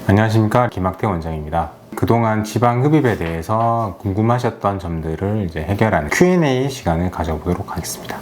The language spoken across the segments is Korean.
안녕하십니까, 김학태 원장입니다. 그동안 지방 흡입에 대해서 궁금하셨던 점들을 이제 해결하는 Q&A 시간을 가져보도록 하겠습니다.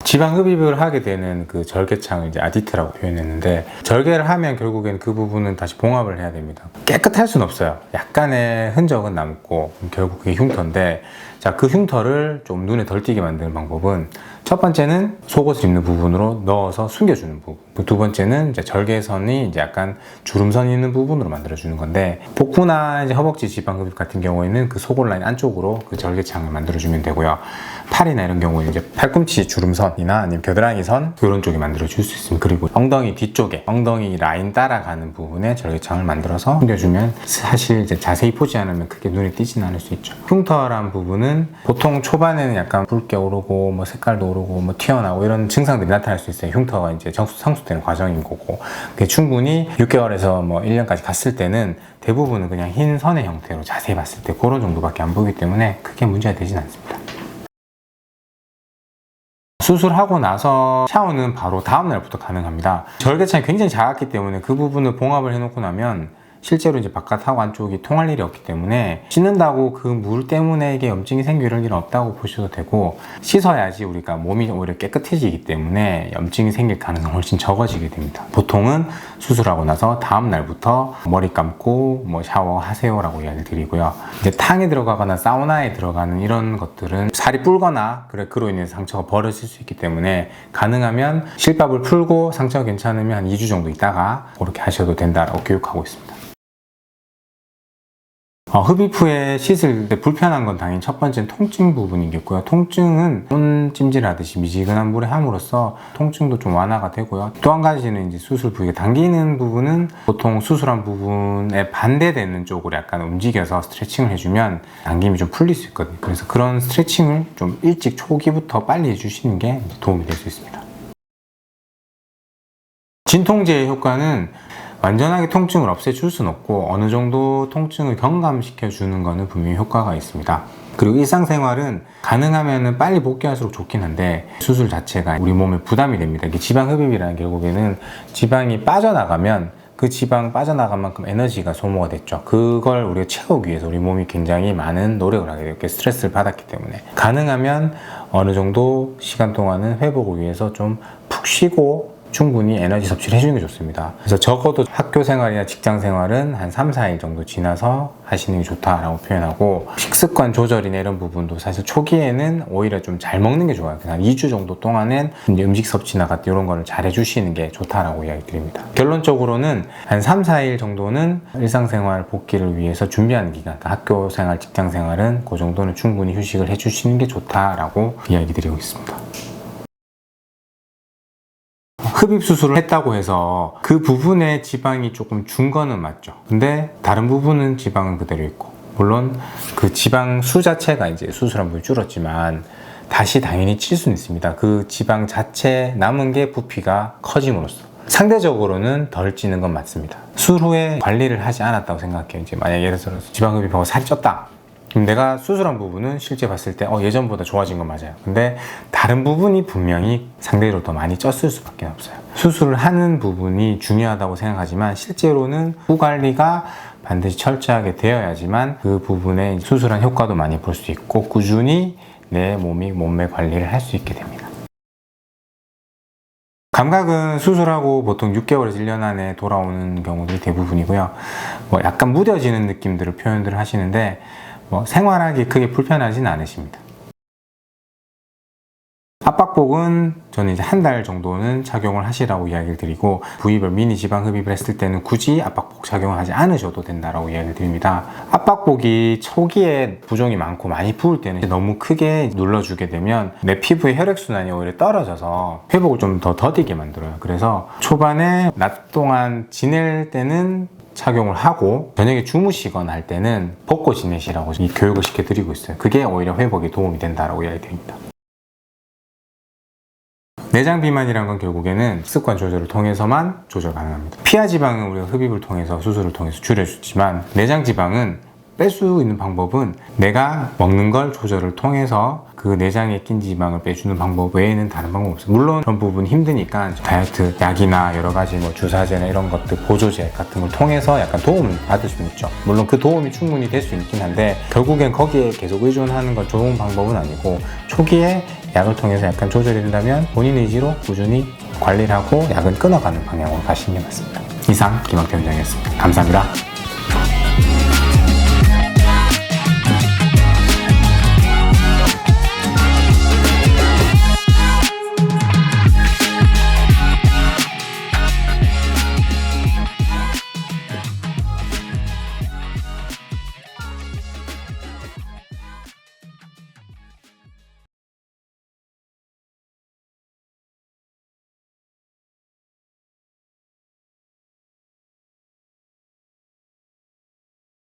지방 흡입을 하게 되는 그 절개창을 이제 아디트라고 표현했는데, 절개를 하면 결국엔 그 부분은 다시 봉합을 해야 됩니다. 깨끗할 수는 없어요. 약간의 흔적은 남고 결국 그게 흉터인데, 자, 그 흉터를 좀 눈에 덜 띄게 만드는 방법은, 첫 번째는 속옷을 입는 부분으로 넣어서 숨겨주는 부분, 두 번째는 이제 절개선이 이제 약간 주름선이 있는 부분으로 만들어주는 건데, 복부나 이제 허벅지 지방 흡입 같은 경우에는 그 속옷 라인 안쪽으로 그 절개창을 만들어주면 되고요. 팔이나 이런 경우에는 이제 팔꿈치 주름선이나 아니면 겨드랑이 선 이런 쪽에 만들어줄 수 있습니다. 그리고 엉덩이 뒤쪽에 엉덩이 라인 따라가는 부분에 절개창을 만들어서 숨겨주면 사실 이제 자세히 보지 않으면 크게 눈에 띄진 않을 수 있죠. 흉터란 부분은 보통 초반에는 약간 붉게 오르고 뭐 색깔도 오르고 뭐 튀어나오고 이런 증상들이 나타날 수 있어요. 흉터가 이제 상수되는 과정인 거고, 그게 충분히 6개월에서 뭐 1년까지 갔을 때는 대부분은 그냥 흰 선의 형태로 자세히 봤을 때 그런 정도밖에 안 보이기 때문에 크게 문제가 되진 않습니다. 수술하고 나서 샤워는 바로 다음날부터 가능합니다. 절개창이 굉장히 작았기 때문에 그 부분을 봉합을 해놓고 나면 실제로 이제 바깥하고 안쪽이 통할 일이 없기 때문에, 씻는다고 그 물 때문에 이게 염증이 생기고 이런 일은 없다고 보셔도 되고, 씻어야지 우리가 몸이 오히려 깨끗해지기 때문에 염증이 생길 가능성이 훨씬 적어지게 됩니다. 보통은 수술하고 나서 다음 날부터 머리 감고 뭐 샤워하세요 라고 이야기를 드리고요. 이제 탕에 들어가거나 사우나에 들어가는 이런 것들은 살이 불거나 그로 인해서 상처가 벌어질 수 있기 때문에, 가능하면 실밥을 풀고 상처가 괜찮으면 한 2주 정도 있다가 그렇게 하셔도 된다라고 교육하고 있습니다. 흡입 후에 씻을 때 불편한 건 당연히 첫 번째는 통증 부분이겠고요. 통증은 손 찜질하듯이 미지근한 물에 함으로써 통증도 좀 완화가 되고요. 또 한 가지는 이제 수술 부위가 당기는 부분은 보통 수술한 부분에 반대되는 쪽으로 약간 움직여서 스트레칭을 해주면 당김이 좀 풀릴 수 있거든요. 그래서 그런 스트레칭을 좀 일찍 초기부터 빨리 해주시는 게 도움이 될 수 있습니다. 진통제의 효과는 완전하게 통증을 없애줄 수는 없고, 어느 정도 통증을 경감시켜 주는 거는 분명히 효과가 있습니다. 그리고 일상생활은 가능하면 빨리 복귀할수록 좋긴 한데, 수술 자체가 우리 몸에 부담이 됩니다. 이게 지방 흡입이라는 결국에는 지방이 빠져나가면 그 지방 빠져나간 만큼 에너지가 소모가 됐죠. 그걸 우리가 채우기 위해서 우리 몸이 굉장히 많은 노력을 하게 돼요. 스트레스를 받았기 때문에. 가능하면 어느 정도 시간 동안은 회복을 위해서 좀 푹 쉬고 충분히 에너지 섭취를 해주는 게 좋습니다. 그래서 적어도 학교 생활이나 직장 생활은 한 3, 4일 정도 지나서 하시는 게 좋다라고 표현하고, 식습관 조절이나 이런 부분도 사실 초기에는 오히려 좀 잘 먹는 게 좋아요. 한 2주 정도 동안은 이제 음식 섭취나 같은 이런 거를 잘 해주시는 게 좋다라고 이야기 드립니다. 결론적으로는 한 3, 4일 정도는 일상생활 복귀를 위해서 준비하는 기간, 학교 생활, 직장 생활은 그 정도는 충분히 휴식을 해주시는 게 좋다라고 이야기 드리고 있습니다. 흡입 수술을 했다고 해서 그 부분에 지방이 조금 준 거는 맞죠. 근데 다른 부분은 지방은 그대로 있고, 물론 그 지방 수 자체가 이제 수술한 부분이 줄었지만 다시 당연히 찔 수는 있습니다. 그 지방 자체 남은 게 부피가 커짐으로써 상대적으로는 덜 찌는 건 맞습니다. 수술 후에 관리를 하지 않았다고 생각해요. 이제 만약 예를 들어서 지방 흡입하고 살이 쪘다, 그럼 내가 수술한 부분은 실제 봤을 때 예전보다 좋아진 건 맞아요. 근데 다른 부분이 분명히 상대적으로 더 많이 쪘을 수밖에 없어요. 수술을 하는 부분이 중요하다고 생각하지만, 실제로는 후 관리가 반드시 철저하게 되어야지만 그 부분에 수술한 효과도 많이 볼 수 있고, 꾸준히 내 몸매 관리를 할 수 있게 됩니다. 감각은 수술하고 보통 6개월에서 1년 안에 돌아오는 경우들이 대부분이고요. 약간 무뎌지는 느낌들을 표현들을 하시는데, 생활하기 크게 불편하진 않으십니다. 압박복은 저는 이제 한 달 정도는 착용을 하시라고 이야기를 드리고, 부위별 미니 지방 흡입을 했을 때는 굳이 압박복 착용을 하지 않으셔도 된다라고 이야기를 드립니다. 압박복이 초기에 부종이 많고 많이 부을 때는 너무 크게 눌러주게 되면 내 피부의 혈액순환이 오히려 떨어져서 회복을 좀 더 더디게 만들어요. 그래서 초반에 낮 동안 지낼 때는 착용을 하고, 저녁에 주무시거나 할 때는 벗고 지내시라고 이 교육을 시켜드리고 있어요. 그게 오히려 회복에 도움이 된다라고 이야기 드립니다. 내장 비만이란 건 결국에는 습관 조절을 통해서만 조절 가능합니다. 피하 지방은 우리가 흡입을 통해서, 수술을 통해서 줄여주지만, 내장 지방은 뺄 수 있는 방법은 내가 먹는 걸 조절을 통해서 그 내장에 낀 지방을 빼주는 방법 외에는 다른 방법 없어요. 물론 그런 부분 힘드니까 다이어트 약이나 여러 가지 뭐 주사제나 이런 것들, 보조제 같은 걸 통해서 약간 도움을 받을 수는 있죠. 물론 그 도움이 충분히 될 수 있긴 한데 결국엔 거기에 계속 의존하는 건 좋은 방법은 아니고 초기에 약을 통해서 약간 조절이 된다면 본인 의지로 꾸준히 관리를 하고 약은 끊어가는 방향으로 가시는 게 맞습니다. 이상 김학태 원장이었습니다. 감사합니다.